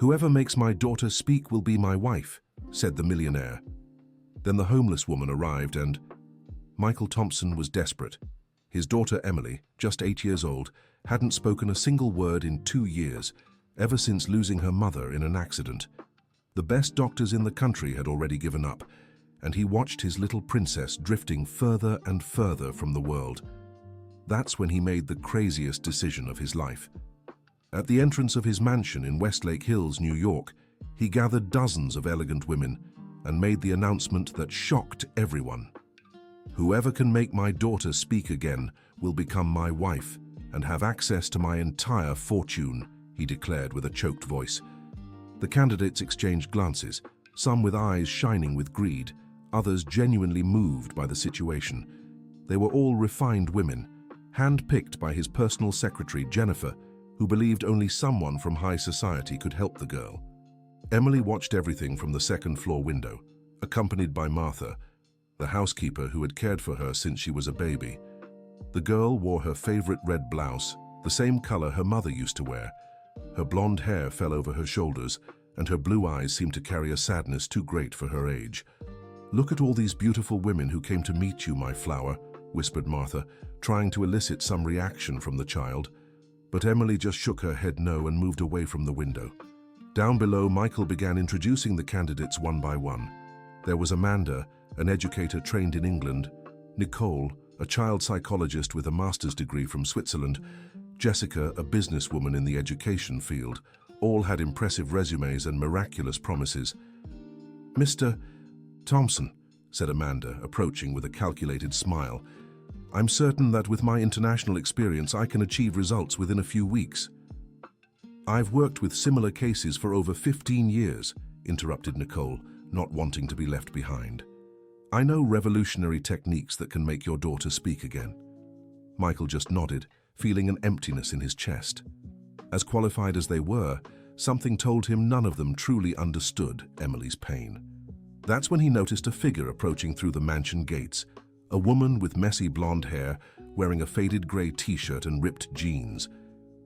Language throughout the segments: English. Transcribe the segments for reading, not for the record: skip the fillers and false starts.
"Whoever makes my daughter speak will be my wife," said the millionaire. Then the homeless woman arrived and Michael Thompson was desperate. His daughter Emily, just 8 years old, hadn't spoken a single word in 2 years, ever since losing her mother in an accident. The best doctors in the country had already given up, and he watched his little princess drifting further and further from the world. That's when he made the craziest decision of his life. At the entrance of his mansion in Westlake Hills, New York, he gathered dozens of elegant women and made the announcement that shocked everyone. "Whoever can make my daughter speak again will become my wife and have access to my entire fortune," he declared with a choked voice. The candidates exchanged glances, some with eyes shining with greed, others genuinely moved by the situation. They were all refined women, hand-picked by his personal secretary, Jennifer, who believed only someone from high society could help the girl. Emily watched everything from the second-floor window, accompanied by Martha, the housekeeper who had cared for her since she was a baby. The girl wore her favorite red blouse, the same color her mother used to wear. Her blonde hair fell over her shoulders, and her blue eyes seemed to carry a sadness too great for her age. "Look at all these beautiful women who came to meet you, my flower," whispered Martha, trying to elicit some reaction from the child. But Emily just shook her head no and moved away from the window. Down below, Michael began introducing the candidates one by one. There was Amanda, an educator trained in England; Nicole, a child psychologist with a master's degree from Switzerland; Jessica, a businesswoman in the education field. All had impressive resumes and miraculous promises. "Mr. Thompson," said Amanda, approaching with a calculated smile, "I'm certain that with my international experience I can achieve results within a few weeks." "I've worked with similar cases for over 15 years, interrupted Nicole, not wanting to be left behind. "I know revolutionary techniques that can make your daughter speak again." Michael just nodded, feeling an emptiness in his chest. As qualified as they were, something told him none of them truly understood Emily's pain. That's when he noticed a figure approaching through the mansion gates, a woman with messy blonde hair, wearing a faded gray t-shirt and ripped jeans.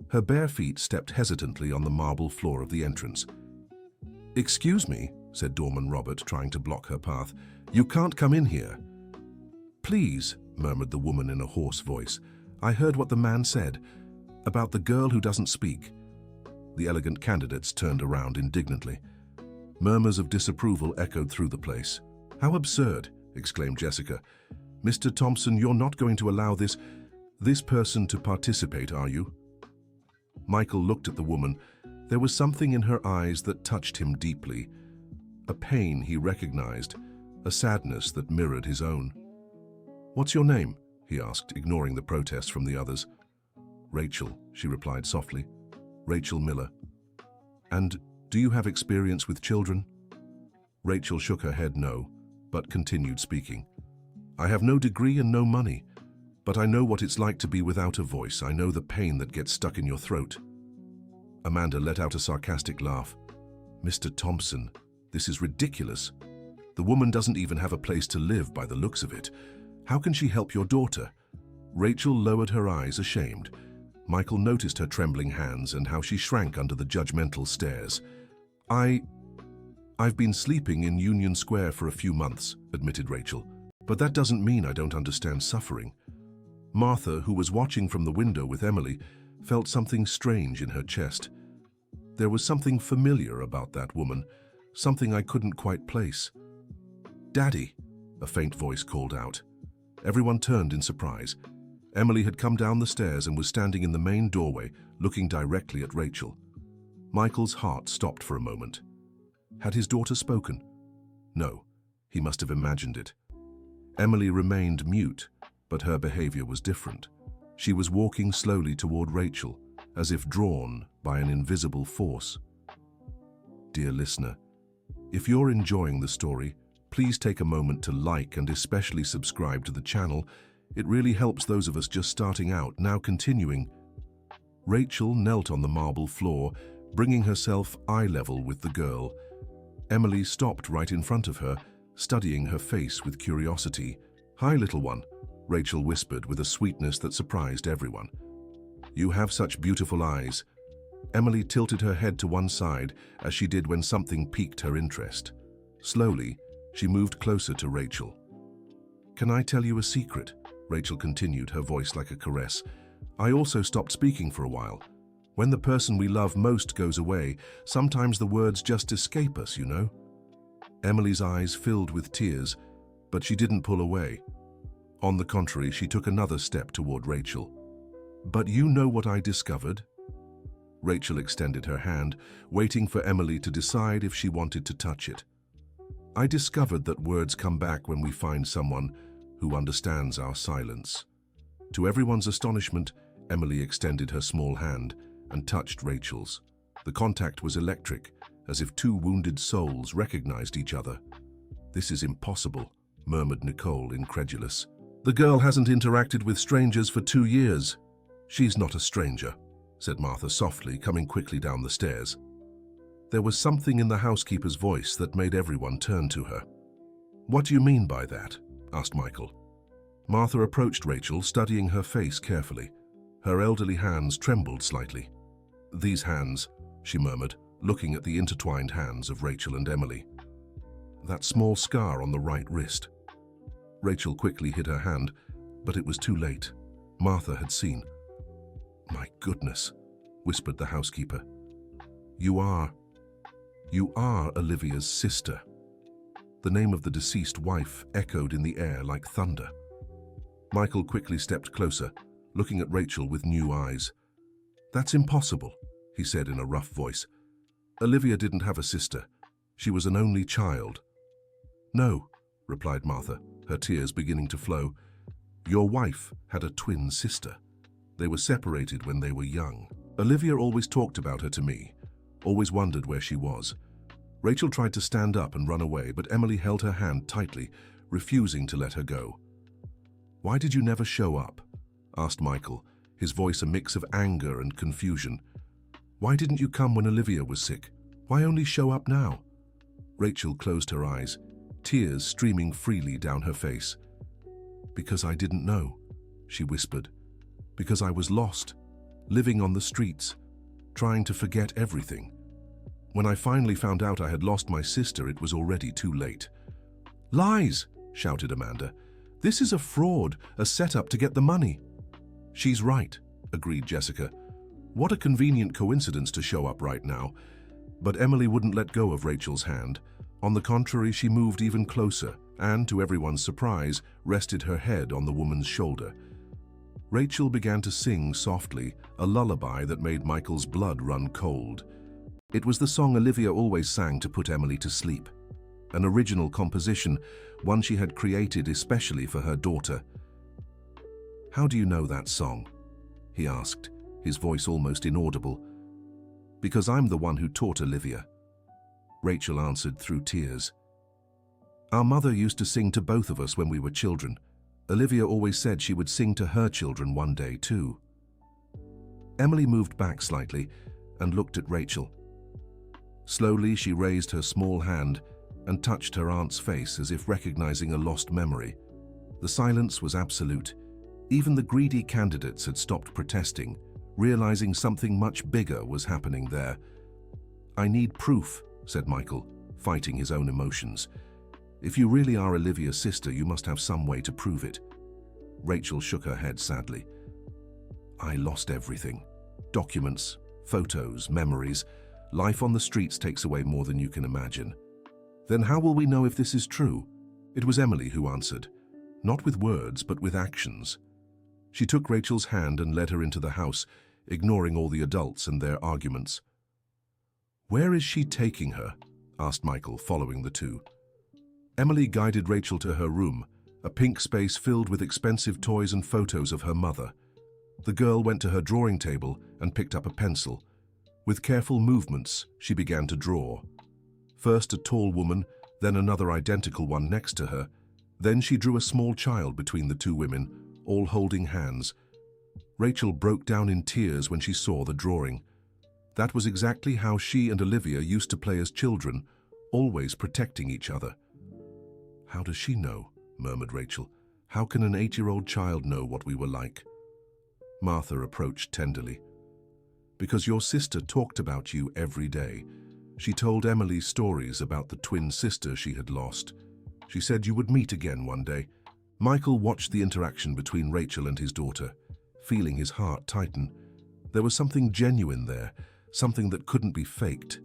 Her bare feet stepped hesitantly on the marble floor of the entrance. "Excuse me," said Doorman Robert, trying to block her path. "You can't come in here." "Please," murmured the woman in a hoarse voice. "I heard what the man said about the girl who doesn't speak." The elegant candidates turned around indignantly. Murmurs of disapproval echoed through the place. "How absurd," exclaimed Jessica. "Mr. Thompson, you're not going to allow this person to participate, are you?" Michael looked at the woman. There was something in her eyes that touched him deeply. A pain he recognized, a sadness that mirrored his own. "What's your name?" he asked, ignoring the protests from the others. "Rachel," she replied softly. "Rachel Miller." "And do you have experience with children?" Rachel shook her head no, but continued speaking. "I have no degree and no money, but I know what it's like to be without a voice. I know the pain that gets stuck in your throat." Amanda let out a sarcastic laugh. "Mr. Thompson, this is ridiculous. The woman doesn't even have a place to live by the looks of it. How can she help your daughter?" Rachel lowered her eyes, ashamed. Michael noticed her trembling hands and how she shrank under the judgmental stares. I've been sleeping in Union Square for a few months," admitted Rachel. "But that doesn't mean I don't understand suffering." Martha, who was watching from the window with Emily, felt something strange in her chest. There was something familiar about that woman, something I couldn't quite place. "Daddy," a faint voice called out. Everyone turned in surprise. Emily had come down the stairs and was standing in the main doorway, looking directly at Rachel. Michael's heart stopped for a moment. Had his daughter spoken? No, he must have imagined it. Emily remained mute, but her behavior was different. She was walking slowly toward Rachel, as if drawn by an invisible force. Dear listener, if you're enjoying the story, please take a moment to like and especially subscribe to the channel. It really helps those of us just starting out. Now continuing. Rachel knelt on the marble floor, bringing herself eye level with the girl. Emily stopped right in front of her, studying her face with curiosity. "Hi, little one," Rachel whispered with a sweetness that surprised everyone. "You have such beautiful eyes. Emily tilted her head to one side, as she did when something piqued her interest. Slowly, she moved closer to Rachel. "Can I tell you a secret?" Rachel continued, her voice like a caress. "I also stopped speaking for a while. When the person we love most goes away, sometimes the words just escape us, you know?" Emily's eyes filled with tears, but she didn't pull away. On the contrary, she took another step toward Rachel. "But you know what I discovered?" Rachel extended her hand, waiting for Emily to decide if she wanted to touch it. "I discovered that words come back when we find someone who understands our silence." To everyone's astonishment, Emily extended her small hand and touched Rachel's. The contact was electric, as if two wounded souls recognized each other. "This is impossible," murmured Nicole, incredulous. "The girl hasn't interacted with strangers for 2 years." "She's not a stranger," said Martha softly, coming quickly down the stairs. There was something in the housekeeper's voice that made everyone turn to her. "What do you mean by that?" asked Michael. Martha approached Rachel, studying her face carefully. Her elderly hands trembled slightly. "These hands," she murmured, looking at the intertwined hands of Rachel and Emily. "That small scar on the right wrist." Rachel quickly hid her hand, but it was too late. Martha had seen. "My goodness," whispered the housekeeper. You are Olivia's sister." The name of the deceased wife echoed in the air like thunder. Michael quickly stepped closer, looking at Rachel with new eyes. "That's impossible," he said in a rough voice. "Olivia didn't have a sister. She was an only child." "No," replied Martha, her tears beginning to flow. "Your wife had a twin sister. They were separated when they were young. Olivia always talked about her to me, always wondered where she was." Rachel tried to stand up and run away, but Emily held her hand tightly, refusing to let her go. "Why did you never show up?" asked Michael, his voice a mix of anger and confusion. "Why didn't you come when Olivia was sick? Why only show up now?" Rachel closed her eyes, tears streaming freely down her face. "Because I didn't know," she whispered. "Because I was lost, living on the streets, trying to forget everything. When I finally found out I had lost my sister, it was already too late." "Lies!" shouted Amanda. "This is a fraud, a setup to get the money." "She's right," agreed Jessica. "What a convenient coincidence to show up right now." But Emily wouldn't let go of Rachel's hand. On the contrary, she moved even closer and, to everyone's surprise, rested her head on the woman's shoulder. Rachel began to sing softly, a lullaby that made Michael's blood run cold. It was the song Olivia always sang to put Emily to sleep. An original composition, one she had created especially for her daughter. "How do you know that song?" he asked, his voice almost inaudible. "Because I'm the one who taught Olivia," Rachel answered through tears. "Our mother used to sing to both of us when we were children. Olivia always said she would sing to her children one day too." Emily moved back slightly and looked at Rachel. Slowly, she raised her small hand and touched her aunt's face as if recognizing a lost memory. The silence was absolute. Even the greedy candidates had stopped protesting, realizing something much bigger was happening there. "I need proof," said Michael, fighting his own emotions. "If you really are Olivia's sister, you must have some way to prove it." Rachel shook her head sadly. "I lost everything. Documents, photos, memories. Life on the streets takes away more than you can imagine." "Then how will we know if this is true?" It was Emily who answered, not with words, but with actions. She took Rachel's hand and led her into the house, ignoring all the adults and their arguments. "Where is she taking her?" asked Michael, following the two. Emily guided Rachel to her room, a pink space filled with expensive toys and photos of her mother. The girl went to her drawing table and picked up a pencil. With careful movements, she began to draw. First a tall woman, then another identical one next to her. Then she drew a small child between the two women, all holding hands. Rachel broke down in tears when she saw the drawing. That was exactly how she and Olivia used to play as children, always protecting each other. "How does she know?" murmured Rachel. "How can an 8-year-old child know what we were like?" Martha approached tenderly. Because your sister talked about you every day. She told Emily stories about the twin sister she had lost. She said you would meet again one day. Michael watched the interaction between Rachel and his daughter, feeling his heart tighten. There was something genuine there, something that couldn't be faked.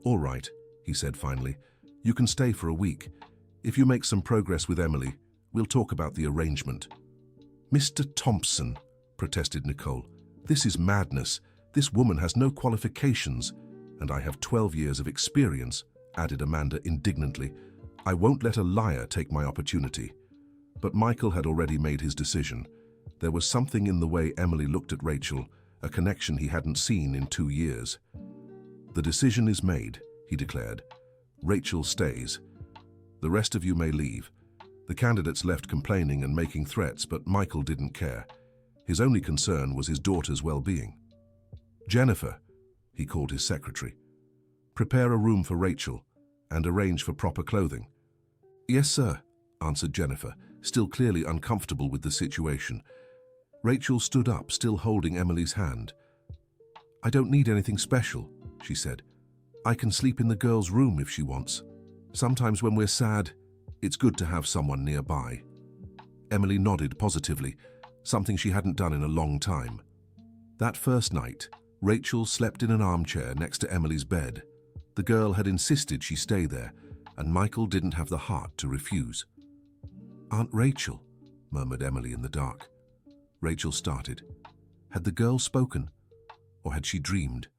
"All right," he said finally. "You can stay for a week. If you make some progress with Emily, we'll talk about the arrangement." "Mr. Thompson," protested Nicole, "this is madness. This woman has no qualifications, and I have 12 years of experience," added Amanda indignantly. "I won't let a liar take my opportunity." But Michael had already made his decision. There was something in the way Emily looked at Rachel, a connection he hadn't seen in 2 years. "The decision is made," he declared. "Rachel stays. The rest of you may leave." The candidates left complaining and making threats, but Michael didn't care. His only concern was his daughter's well-being. "Jennifer," he called his secretary, "prepare a room for Rachel and arrange for proper clothing." "Yes, sir," answered Jennifer, still clearly uncomfortable with the situation. Rachel stood up, still holding Emily's hand. "I don't need anything special," she said. "I can sleep in the girl's room if she wants. Sometimes when we're sad, it's good to have someone nearby." Emily nodded positively, something she hadn't done in a long time. That first night, Rachel slept in an armchair next to Emily's bed. The girl had insisted she stay there, and Michael didn't have the heart to refuse. "Aunt Rachel," murmured Emily in the dark. Rachel started. Had the girl spoken, or had she dreamed?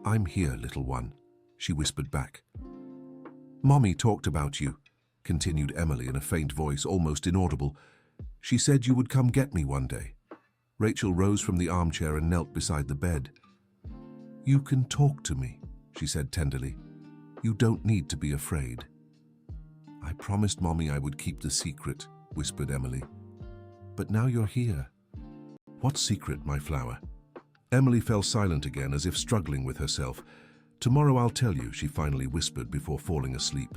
"I'm here, little one," she whispered back. "Mommy talked about you," continued Emily in a faint voice, almost inaudible. "She said you would come get me one day." Rachel rose from the armchair and knelt beside the bed. "You can talk to me," she said tenderly. "You don't need to be afraid." "I promised Mommy I would keep the secret," whispered Emily. "But now you're here." "What secret, my flower?" Emily fell silent again, as if struggling with herself. "Tomorrow I'll tell you," she finally whispered before falling asleep.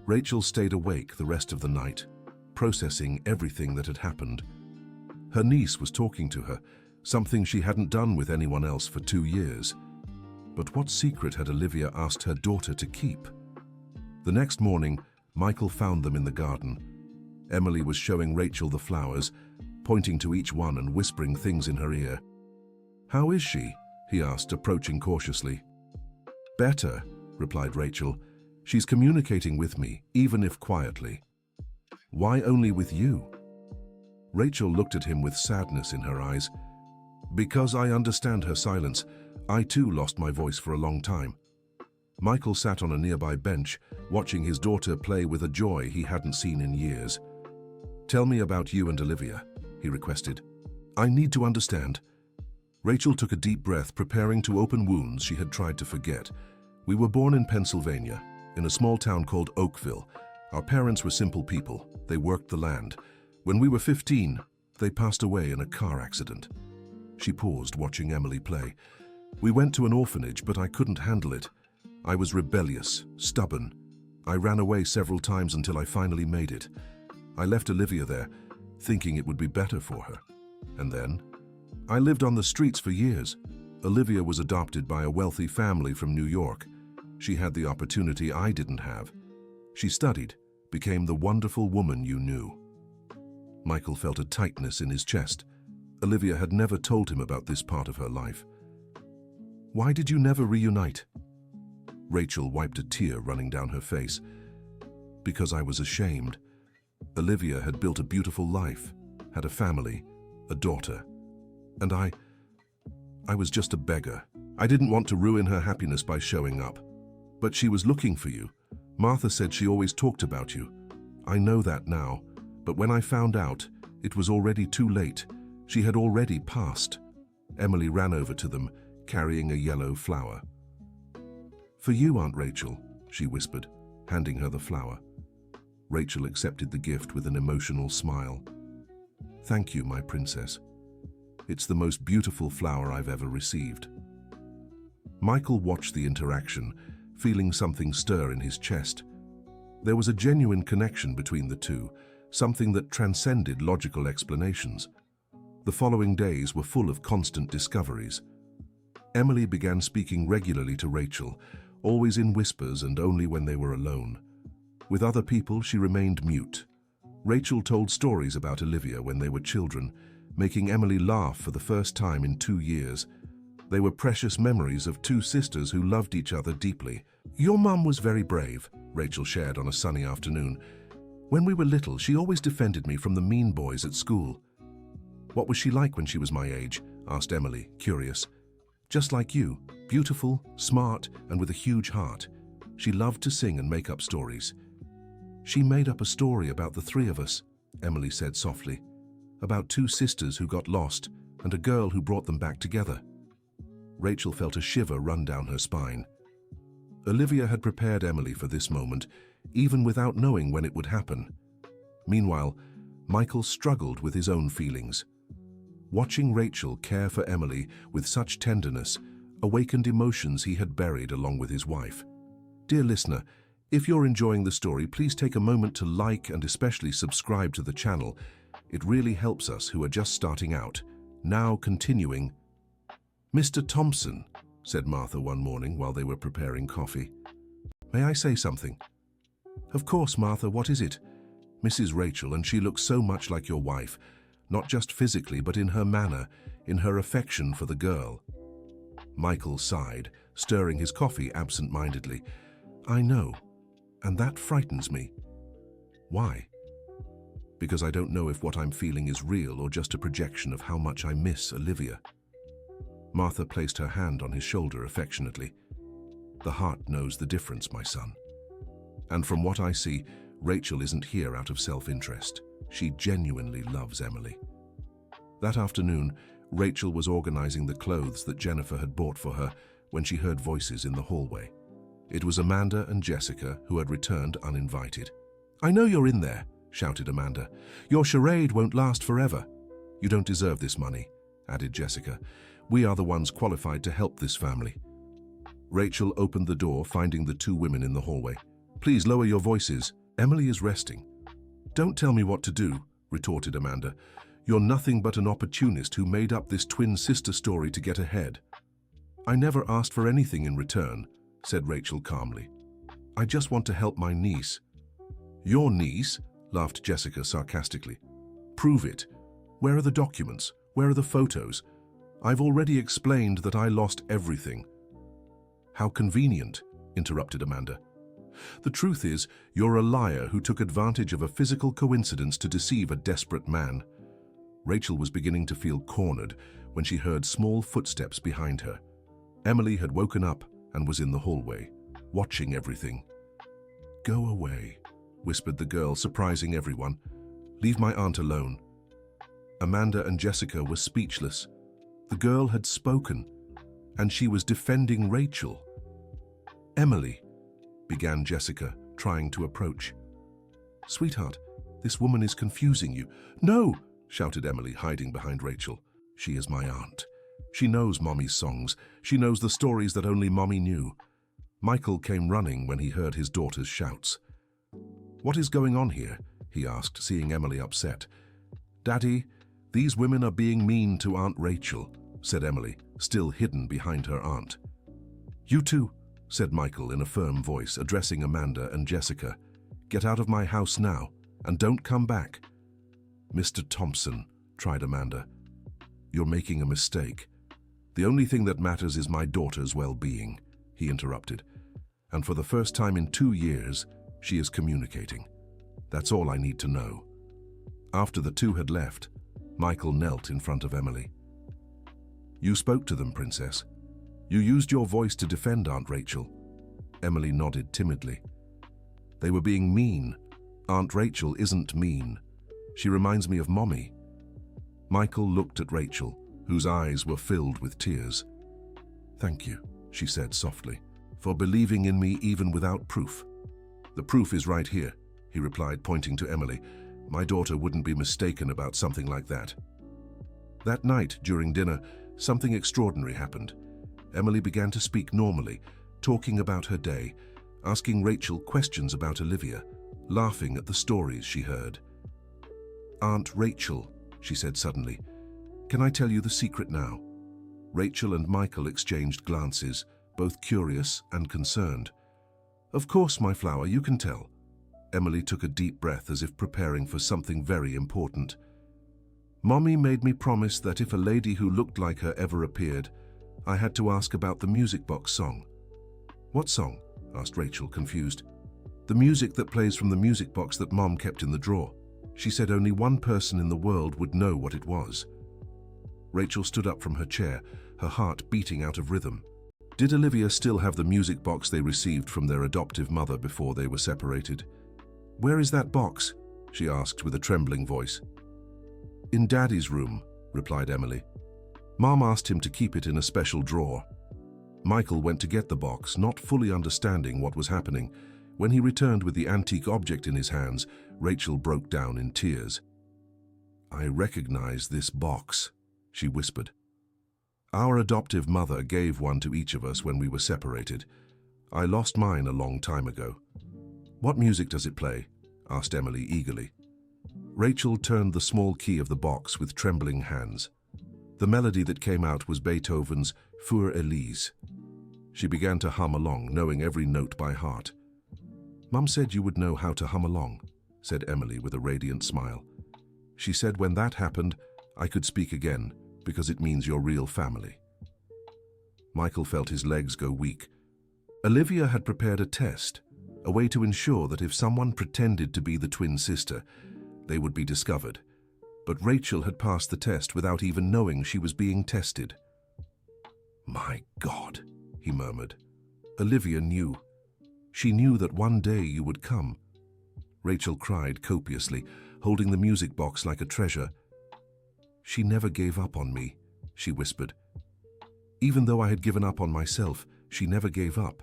Rachel stayed awake the rest of the night, processing everything that had happened. Her niece was talking to her, something she hadn't done with anyone else for 2 years. But what secret had Olivia asked her daughter to keep? The next morning, Michael found them in the garden. Emily was showing Rachel the flowers, pointing to each one and whispering things in her ear. "How is she?" he asked, approaching cautiously. "Better," replied Rachel. "She's communicating with me, even if quietly." "Why only with you?" Rachel looked at him with sadness in her eyes. "Because I understand her silence. I too lost my voice for a long time." Michael sat on a nearby bench, watching his daughter play with a joy he hadn't seen in years. "Tell me about you and Olivia," he requested. "I need to understand." Rachel took a deep breath, preparing to open wounds she had tried to forget. "We were born in Pennsylvania, in a small town called Oakville. Our parents were simple people. They worked the land. When we were 15, they passed away in a car accident." She paused, watching Emily play. "We went to an orphanage, but I couldn't handle it. I was rebellious, stubborn. I ran away several times until I finally made it. I left Olivia there, thinking it would be better for her. And then, I lived on the streets for years. Olivia was adopted by a wealthy family from New York. She had the opportunity I didn't have. She studied, became the wonderful woman you knew." Michael felt a tightness in his chest. Olivia had never told him about this part of her life. "Why did you never reunite?" Rachel wiped a tear running down her face. "Because I was ashamed. Olivia had built a beautiful life, had a family, a daughter. And I was just a beggar. I didn't want to ruin her happiness by showing up. But she was looking for you. Martha said she always talked about you. I know that now, but when I found out, it was already too late. She had already passed." Emily ran over to them, carrying a yellow flower. "For you, Aunt Rachel," she whispered, handing her the flower. Rachel accepted the gift with an emotional smile. "Thank you, my princess. It's the most beautiful flower I've ever received." Michael watched the interaction, feeling something stir in his chest. There was a genuine connection between the two, something that transcended logical explanations. The following days were full of constant discoveries. Emily began speaking regularly to Rachel, always in whispers and only when they were alone. With other people, she remained mute. Rachel told stories about Olivia when they were children, making Emily laugh for the first time in 2 years. They were precious memories of two sisters who loved each other deeply. "Your mum was very brave," Rachel shared on a sunny afternoon. "When we were little, she always defended me from the mean boys at school." "What was she like when she was my age?" asked Emily, curious. "Just like you, beautiful, smart, and with a huge heart. She loved to sing and make up stories." "She made up a story about the three of us," Emily said softly. "About two sisters who got lost and a girl who brought them back together." Rachel felt a shiver run down her spine. Olivia had prepared Emily for this moment, even without knowing when it would happen. Meanwhile, Michael struggled with his own feelings. Watching Rachel care for Emily with such tenderness awakened emotions he had buried along with his wife. Dear listener, if you're enjoying the story, please take a moment to like and especially subscribe to the channel. It really helps us who are just starting out. Now continuing. "Mr. Thompson," said Martha one morning while they were preparing coffee. "May I say something?" "Of course, Martha, what is it?" "Mrs. Rachel, and she looks so much like your wife, not just physically but in her manner, in her affection for the girl." Michael sighed, stirring his coffee absent-mindedly. "I know, and that frightens me." "Why?" "Because I don't know if what I'm feeling is real or just a projection of how much I miss Olivia." Martha placed her hand on his shoulder affectionately. "The heart knows the difference, my son. And from what I see, Rachel isn't here out of self-interest. She genuinely loves Emily." That afternoon, Rachel was organizing the clothes that Jennifer had bought for her when she heard voices in the hallway. It was Amanda and Jessica who had returned uninvited. "I know you're in there," shouted Amanda. "Your charade won't last forever." "You don't deserve this money," added Jessica. "We are the ones qualified to help this family." Rachel opened the door, finding the two women in the hallway. "Please lower your voices. Emily is resting." "Don't tell me what to do," retorted Amanda. "You're nothing but an opportunist who made up this twin sister story to get ahead." "I never asked for anything in return," said Rachel calmly. "I just want to help my niece." "Your niece?" laughed Jessica sarcastically. "Prove it. Where are the documents? Where are the photos? I've already explained that I lost everything." "How convenient," interrupted Amanda. "The truth is, you're a liar who took advantage of a physical coincidence to deceive a desperate man." Rachel was beginning to feel cornered when she heard small footsteps behind her. Emily had woken up and was in the hallway, watching everything. "Go away," whispered the girl, surprising everyone. "Leave my aunt alone." Amanda and Jessica were speechless. The girl had spoken, and she was defending Rachel. "Emily," began Jessica, trying to approach. "Sweetheart, this woman is confusing you." "No!" shouted Emily, hiding behind Rachel. "She is my aunt. She knows Mommy's songs. She knows the stories that only Mommy knew." Michael came running when he heard his daughter's shouts. "What is going on here?" he asked, seeing Emily upset. "Daddy, these women are being mean to Aunt Rachel," said Emily, still hidden behind her aunt. "You too," said Michael in a firm voice, addressing Amanda and Jessica. "Get out of my house now, and don't come back." "Mr. Thompson," tried Amanda, "you're making a mistake. The only thing that matters is my daughter's well-being," he interrupted. "And for the first time in 2 years, she is communicating. That's all I need to know." After the two had left, Michael knelt in front of Emily. "You spoke to them, Princess. You used your voice to defend Aunt Rachel." Emily nodded timidly. "They were being mean. Aunt Rachel isn't mean. She reminds me of Mommy." Michael looked at Rachel, whose eyes were filled with tears. "Thank you," she said softly, "for believing in me even without proof." "The proof is right here," he replied, pointing to Emily. "My daughter wouldn't be mistaken about something like that." That night, during dinner, something extraordinary happened. Emily began to speak normally, talking about her day, asking Rachel questions about Olivia, laughing at the stories she heard. "Aunt Rachel," she said suddenly, Can I tell you the secret now? Rachel and Michael exchanged glances, both curious and concerned. Of course, my flower, you can tell. Emily took a deep breath as if preparing for something very important. Mommy made me promise that if a lady who looked like her ever appeared, I had to ask about the music box song. What song? Asked Rachel, confused. The music that plays from the music box that Mom kept in the drawer. She said only one person in the world would know what it was. Rachel stood up from her chair, her heart beating out of rhythm. Did Olivia still have the music box they received from their adoptive mother before they were separated? Where is that box? She asked with a trembling voice. In Daddy's room, replied Emily. Mom asked him to keep it in a special drawer. Michael went to get the box, not fully understanding what was happening. When he returned with the antique object in his hands, Rachel broke down in tears. I recognize this box, she whispered. Our adoptive mother gave one to each of us when we were separated. I lost mine a long time ago. What music does it play? Asked Emily eagerly. Rachel turned the small key of the box with trembling hands. The melody that came out was Beethoven's Für Elise. She began to hum along, knowing every note by heart. Mum said you would know how to hum along, said Emily with a radiant smile. She said when that happened, I could speak again, because it means your real family. Michael felt his legs go weak. Olivia had prepared a test, a way to ensure that if someone pretended to be the twin sister, they would be discovered. But Rachel had passed the test without even knowing she was being tested. My God, he murmured. Olivia knew. She knew that one day you would come. Rachel cried copiously, holding the music box like a treasure. She never gave up on me, she whispered. Even though I had given up on myself, she never gave up.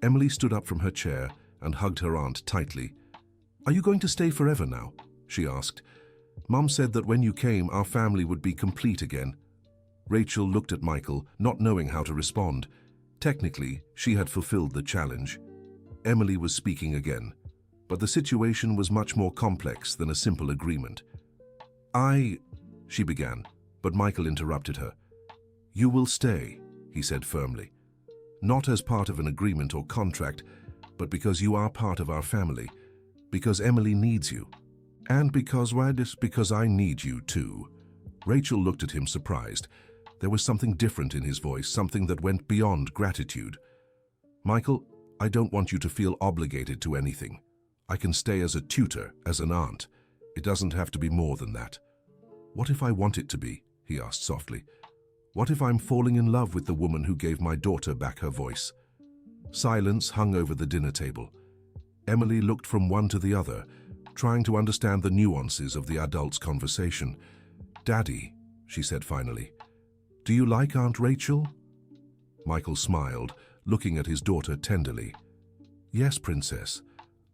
Emily stood up from her chair and hugged her aunt tightly. Are you going to stay forever now? She asked. Mum said that when you came, our family would be complete again. Rachel looked at Michael, not knowing how to respond. Technically, she had fulfilled the challenge. Emily was speaking again, but the situation was much more complex than a simple agreement. She began, but Michael interrupted her. You will stay, he said firmly. Not as part of an agreement or contract, but because you are part of our family, because Emily needs you, and because I need you too. Rachel looked at him surprised. There was something different in his voice, something that went beyond gratitude. Michael, I don't want you to feel obligated to anything. I can stay as a tutor, as an aunt. It doesn't have to be more than that. What if I want it to be? He asked softly. What if I'm falling in love with the woman who gave my daughter back her voice? Silence hung over the dinner table. Emily looked from one to the other, trying to understand the nuances of the adults' conversation. Daddy, she said finally, do you like Aunt Rachel? Michael smiled, looking at his daughter tenderly. Yes, Princess.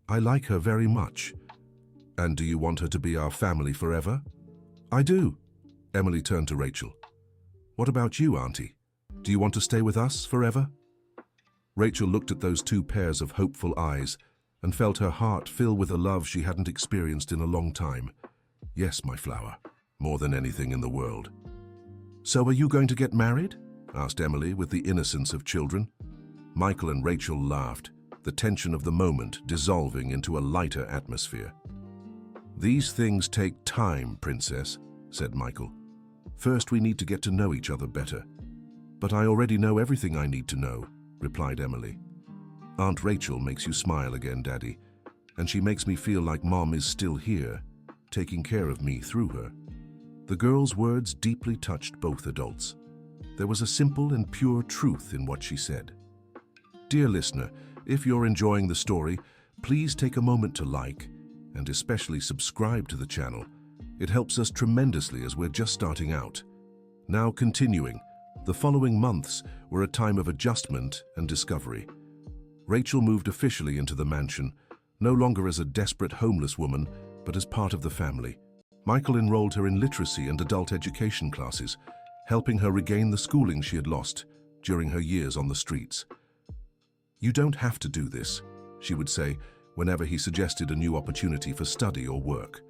I like her very much. And do you want her to be our family forever? I do. Emily turned to Rachel. What about you, Auntie? Do you want to stay with us forever? Rachel looked at those two pairs of hopeful eyes and felt her heart fill with a love she hadn't experienced in a long time. Yes, my flower, more than anything in the world. So are you going to get married? Asked Emily with the innocence of children. Michael and Rachel laughed, the tension of the moment dissolving into a lighter atmosphere. These things take time, Princess, said Michael. First, we need to get to know each other better. But I already know everything I need to know, replied Emily. Aunt Rachel makes you smile again, Daddy, and she makes me feel like Mom is still here, taking care of me through her. The girl's words deeply touched both adults. There was a simple and pure truth in what she said. Dear listener, if you're enjoying the story, please take a moment to like, and especially subscribe to the channel. It helps us tremendously as we're just starting out. Now continuing, the following months were a time of adjustment and discovery. Rachel moved officially into the mansion, no longer as a desperate homeless woman, but as part of the family. Michael enrolled her in literacy and adult education classes, helping her regain the schooling she had lost during her years on the streets. You don't have to do this, she would say whenever he suggested a new opportunity for study or work.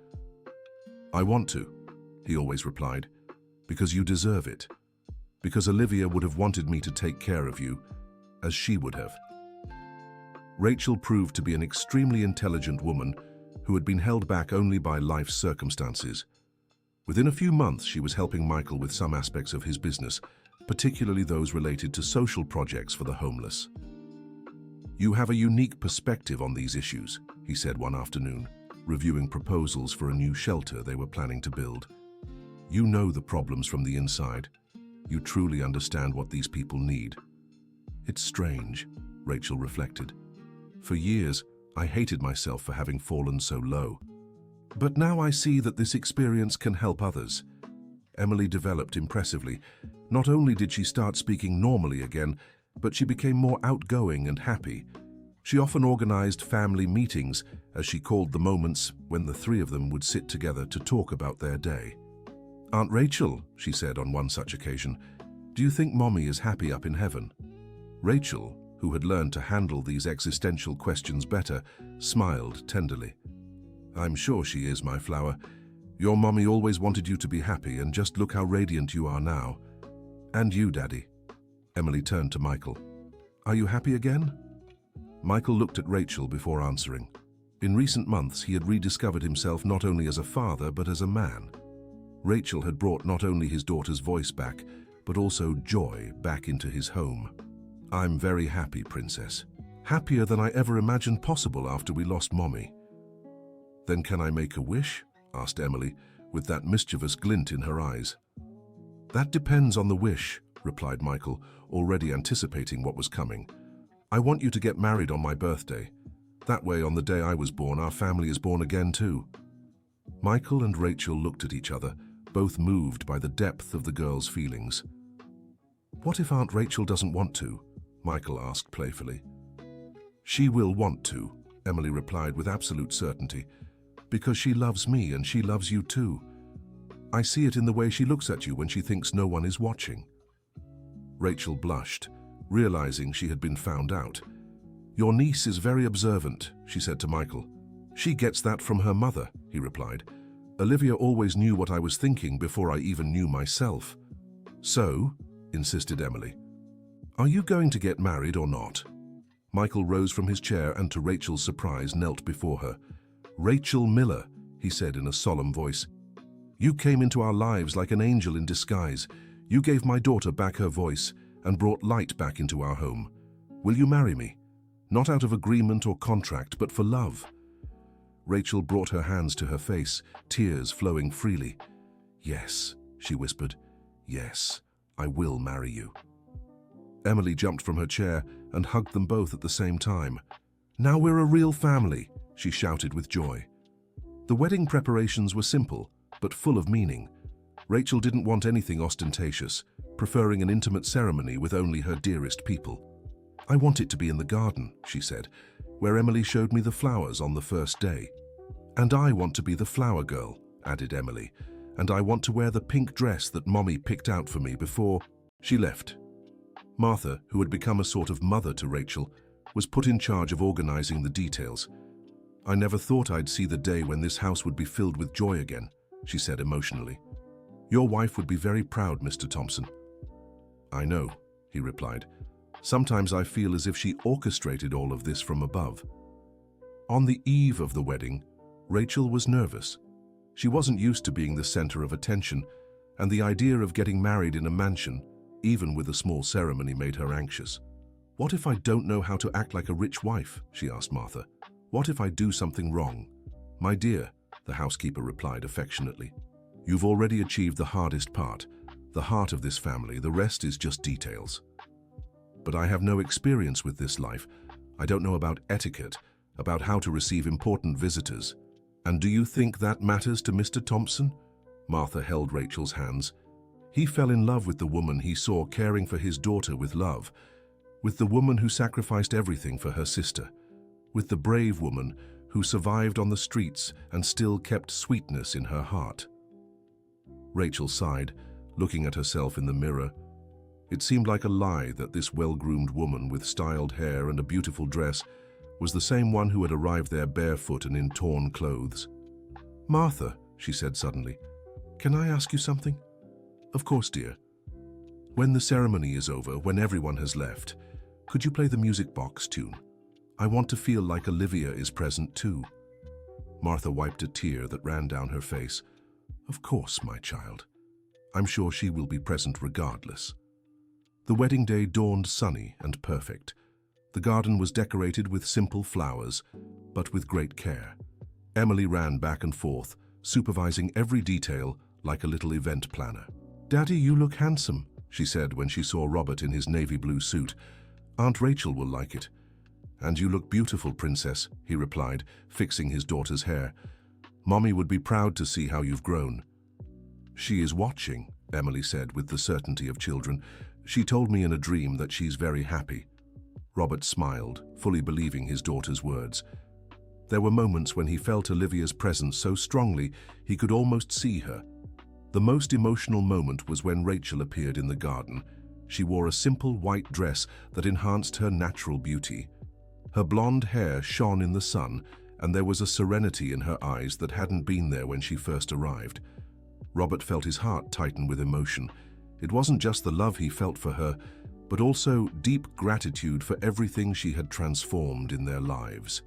I want to, he always replied. Because you deserve it. Because Olivia would have wanted me to take care of you, as she would have. Rachel proved to be an extremely intelligent woman who had been held back only by life's circumstances. Within a few months, she was helping Michael with some aspects of his business, particularly those related to social projects for the homeless. "You have a unique perspective on these issues," he said one afternoon, reviewing proposals for a new shelter they were planning to build. "You know the problems from the inside. You truly understand what these people need." "It's strange," Rachel reflected. "For years, I hated myself for having fallen so low. But now I see that this experience can help others." Emily developed impressively. Not only did she start speaking normally again, but she became more outgoing and happy. She often organized family meetings, as she called the moments when the three of them would sit together to talk about their day. "Aunt Rachel," she said on one such occasion, "do you think Mommy is happy up in heaven?" Rachel, who had learned to handle these existential questions better, smiled tenderly. "I'm sure she is, my flower. Your Mommy always wanted you to be happy, and just look how radiant you are now. And you, Daddy." Emily turned to Michael. "Are you happy again?" Michael looked at Rachel before answering. In recent months, he had rediscovered himself not only as a father, but as a man. Rachel had brought not only his daughter's voice back, but also joy back into his home. "I'm very happy, Princess. Happier than I ever imagined possible after we lost Mommy." "Then can I make a wish?" asked Emily, with that mischievous glint in her eyes. "That depends on the wish," replied Michael, already anticipating what was coming. "I want you to get married on my birthday. That way, on the day I was born, our family is born again too." Michael and Rachel looked at each other, both moved by the depth of the girl's feelings. "What if Aunt Rachel doesn't want to?" Michael asked playfully. "She will want to," Emily replied with absolute certainty, "because she loves me and she loves you too. I see it in the way she looks at you when she thinks no one is watching." Rachel blushed, realizing she had been found out. "Your niece is very observant," she said to Michael. "She gets that from her mother," he replied. "Olivia always knew what I was thinking before I even knew myself." "So?" insisted Emily. "Are you going to get married or not?" Michael rose from his chair and, to Rachel's surprise, knelt before her. "Rachel Miller," he said in a solemn voice, "you came into our lives like an angel in disguise. You gave my daughter back her voice and brought light back into our home. Will you marry me? Not out of agreement or contract, but for love." Rachel brought her hands to her face, tears flowing freely. "Yes," she whispered. "Yes, I will marry you." Emily jumped from her chair and hugged them both at the same time. "Now we're a real family," she shouted with joy. The wedding preparations were simple, but full of meaning. Rachel didn't want anything ostentatious, preferring an intimate ceremony with only her dearest people. "I want it to be in the garden," she said, "where Emily showed me the flowers on the first day." "And I want to be the flower girl," added Emily, "and I want to wear the pink dress that Mommy picked out for me before she left." Martha, who had become a sort of mother to Rachel, was put in charge of organizing the details. "I never thought I'd see the day when this house would be filled with joy again," she said emotionally. "Your wife would be very proud, Mr. Thompson." "I know," he replied. "Sometimes I feel as if she orchestrated all of this from above." On the eve of the wedding, Rachel was nervous. She wasn't used to being the center of attention, and the idea of getting married in a mansion, even with a small ceremony, made her anxious. "What if I don't know how to act like a rich wife?" she asked Martha. "What if I do something wrong?" "My dear," the housekeeper replied affectionately, "you've already achieved the hardest part, the heart of this family. The rest is just details." "But I have no experience with this life. I don't know about etiquette, about how to receive important visitors." "And do you think that matters to Mr. Thompson?" Martha held Rachel's hands. He fell in love with the woman he saw caring for his daughter with love, with the woman who sacrificed everything for her sister, with the brave woman who survived on the streets and still kept sweetness in her heart. Rachel sighed, looking at herself in the mirror. It seemed like a lie that this well-groomed woman with styled hair and a beautiful dress was the same one who had arrived there barefoot and in torn clothes. "Martha," she said suddenly, "can I ask you something?" Of course, dear. When the ceremony is over, when everyone has left, could you play the music box tune? I want to feel like Olivia is present too. Martha wiped a tear that ran down her face. Of course, my child. I'm sure she will be present regardless. The wedding day dawned sunny and perfect. The garden was decorated with simple flowers, but with great care. Emily ran back and forth, supervising every detail like a little event planner. "Daddy, you look handsome," she said when she saw Robert in his navy blue suit. "Aunt Rachel will like it." "And you look beautiful, Princess," he replied, fixing his daughter's hair. "Mommy would be proud to see how you've grown." "She is watching," Emily said with the certainty of children. "She told me in a dream that she's very happy." Robert smiled, fully believing his daughter's words. There were moments when he felt Olivia's presence so strongly he could almost see her. The most emotional moment was when Rachel appeared in the garden. She wore a simple white dress that enhanced her natural beauty. Her blonde hair shone in the sun, and there was a serenity in her eyes that hadn't been there when she first arrived. Robert felt his heart tighten with emotion. It wasn't just the love he felt for her, but also deep gratitude for everything she had transformed in their lives.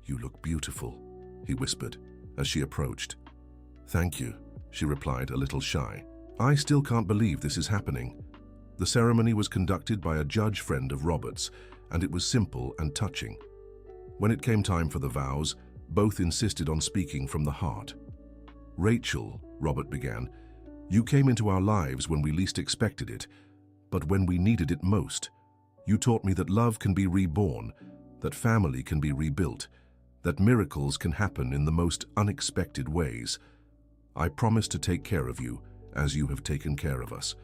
"You look beautiful," he whispered as she approached. "Thank you," she replied, a little shy. "I still can't believe this is happening." The ceremony was conducted by a judge friend of Robert's, and it was simple and touching. When it came time for the vows, both insisted on speaking from the heart. "Rachel," Robert began, "you came into our lives when we least expected it, but when we needed it most. You taught me that love can be reborn, that family can be rebuilt, that miracles can happen in the most unexpected ways. I promise to take care of you as you have taken care of us.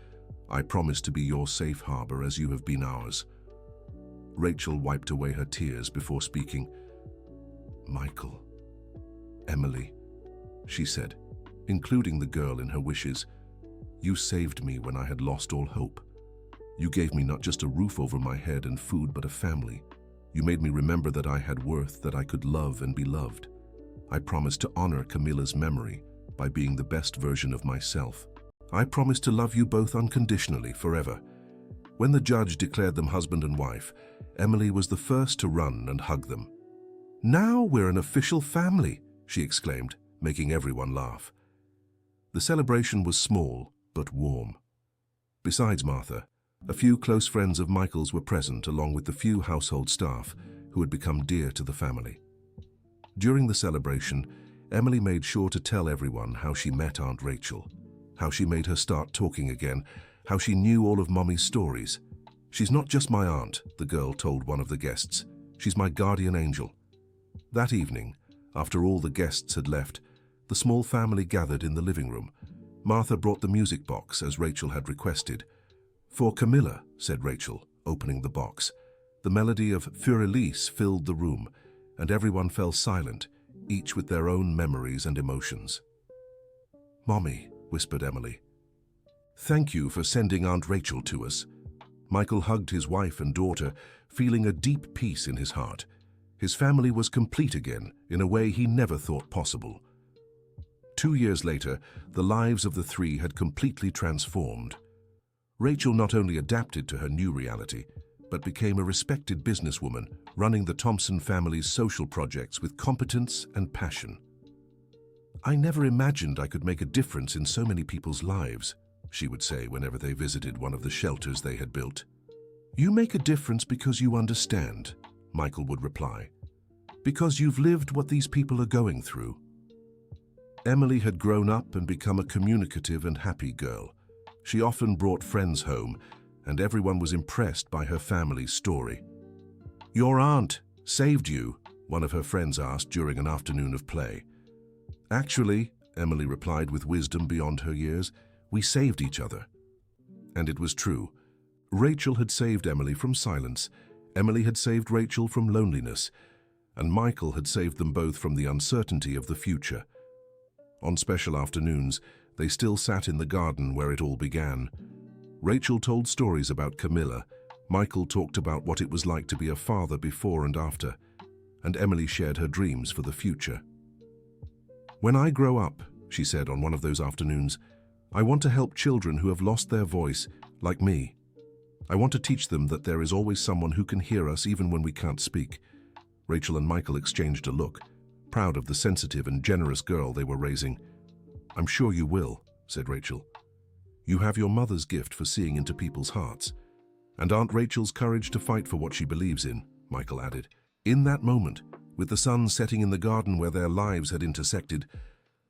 I promise to be your safe harbor as you have been ours." Rachel wiped away her tears before speaking. "Michael, Emily," she said, including the girl in her wishes, "you saved me when I had lost all hope. You gave me not just a roof over my head and food, but a family. You made me remember that I had worth, that I could love and be loved. I promise to honor Camilla's memory by being the best version of myself. I promise to love you both unconditionally forever." When the judge declared them husband and wife, Emily was the first to run and hug them. "Now we're an official family," she exclaimed, making everyone laugh. The celebration was small but warm. Besides Martha, a few close friends of Michael's were present, along with the few household staff who had become dear to the family. During the celebration, Emily made sure to tell everyone how she met Aunt Rachel, how she made her start talking again, how she knew all of Mommy's stories. "She's not just my aunt," the girl told one of the guests. "She's my guardian angel." That evening, after all the guests had left, the small family gathered in the living room. Martha brought the music box as Rachel had requested. "For Camilla," said Rachel, opening the box. The melody of Für Elise filled the room, and everyone fell silent, each with their own memories and emotions. "Mommy," whispered Emily, "thank you for sending Aunt Rachel to us." Michael hugged his wife and daughter, feeling a deep peace in his heart. His family was complete again in a way he never thought possible. 2 years later, the lives of the three had completely transformed. Rachel not only adapted to her new reality, but became a respected businesswoman, running the Thompson family's social projects with competence and passion. "I never imagined I could make a difference in so many people's lives," she would say whenever they visited one of the shelters they had built. "You make a difference because you understand," Michael would reply, "because you've lived what these people are going through." Emily had grown up and become a communicative and happy girl. She often brought friends home, and everyone was impressed by her family's story. "Your aunt saved you?" one of her friends asked during an afternoon of play. "Actually," Emily replied with wisdom beyond her years, "we saved each other." And it was true. Rachel had saved Emily from silence, Emily had saved Rachel from loneliness, and Michael had saved them both from the uncertainty of the future. On special afternoons, they still sat in the garden where it all began. Rachel told stories about Camilla, Michael talked about what it was like to be a father before and after, and Emily shared her dreams for the future. "When I grow up," she said on one of those afternoons, I want to help children who have lost their voice, like me. I want to teach them that there is always someone who can hear us even when we can't speak." Rachel and Michael exchanged a look, proud of the sensitive and generous girl they were raising. "I'm sure you will," said Rachel. "You have your mother's gift for seeing into people's hearts. And Aunt Rachel's courage to fight for what she believes in," Michael added. In that moment, with the sun setting in the garden where their lives had intersected,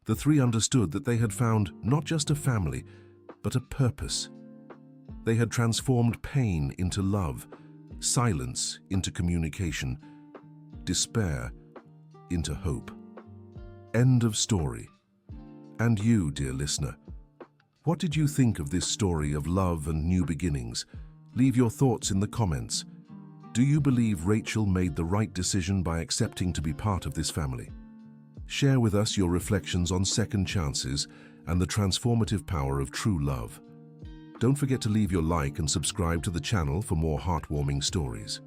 the three understood that they had found not just a family, but a purpose. They had transformed pain into love, silence into communication, despair into hope. End of story. And you, dear listener, what did you think of this story of love and new beginnings? Leave your thoughts in the comments. Do you believe Rachel made the right decision by accepting to be part of this family? Share with us your reflections on second chances and the transformative power of true love. Don't forget to leave your like and subscribe to the channel for more heartwarming stories.